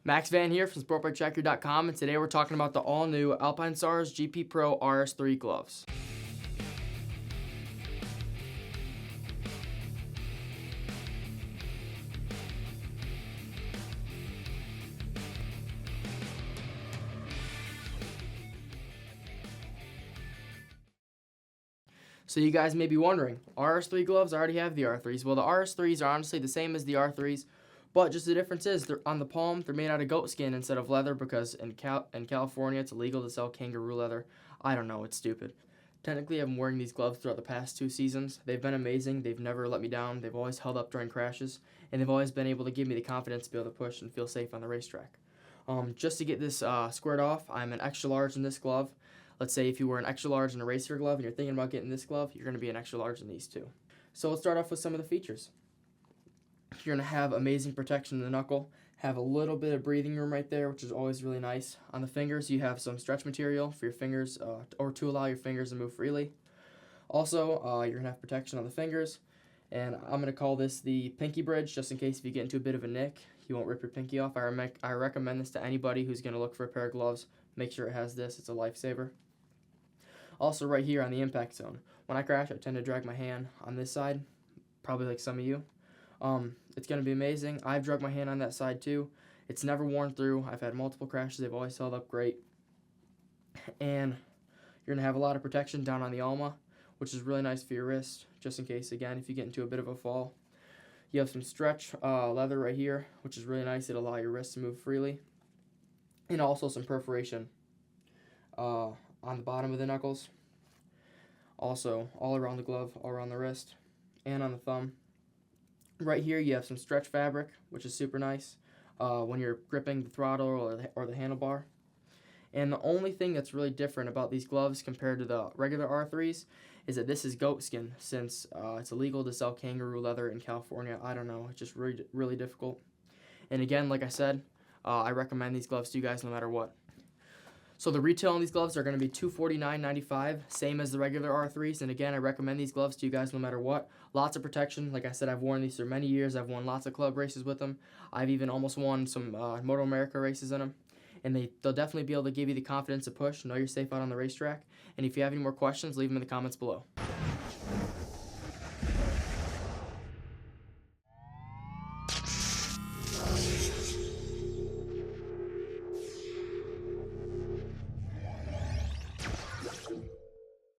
Max Van here from SportbikeChecker.com, and today we're talking about the all-new Alpinestars GP Pro RS3 gloves. So you guys may be wondering, RS3 gloves, I already have the R3s. Well, the RS3s are honestly the same as the R3s, but just the difference is they're on the palm, they're made out of goat skin instead of leather because in California it's illegal to sell kangaroo leather. I don't know, it's stupid. Technically, I've been wearing these gloves throughout the past 2 seasons. They've been amazing. They've never let me down. They've always held up during crashes, and they've always been able to give me the confidence to be able to push and feel safe on the racetrack. Just to get this squared off, I'm an extra large in this glove. Let's say if you were an extra large in a racer glove and you're thinking about getting this glove, you're going to be an extra large in these too. So let's start off with some of the features. You're going to have amazing protection in the knuckle, have a little bit of breathing room right there, which is always really nice. On the fingers, you have some stretch material for your fingers or to allow your fingers to move freely. Also, you're going to have protection on the fingers, and I'm going to call this the pinky bridge just in case if you get into a bit of a nick, you won't rip your pinky off. I recommend this to anybody who's going to look for a pair of gloves. Make sure it has this. It's a lifesaver. Also right here on the impact zone. When I crash, I tend to drag my hand on this side, probably like some of you. It's going to be amazing. I've dragged my hand on that side too. It's never worn through. I've had multiple crashes. They've always held up great. And you're going to have a lot of protection down on the ulna, which is really nice for your wrist, just in case, again, if you get into a bit of a fall. You have some stretch leather right here, which is really nice. It'll allow your wrist to move freely. And also some perforation on the bottom of the knuckles, also all around the glove, all around the wrist, and on the thumb. Right here you have some stretch fabric, which is super nice when you're gripping the throttle or the handlebar. And the only thing that's really different about these gloves compared to the regular R3s is that this is goat skin, since it's illegal to sell kangaroo leather in California. I don't know, it's just really, really difficult. And again, like I said, I recommend these gloves to you guys no matter what. So the retail on these gloves are going to be $249.95, same as the regular R3s. And again, I recommend these gloves to you guys no matter what. Lots of protection. Like I said, I've worn these for many years. I've won lots of club races with them. I've even almost won some Moto America races in them. And they'll definitely be able to give you the confidence to push, know you're safe out on the racetrack. And if you have any more questions, leave them in the comments below.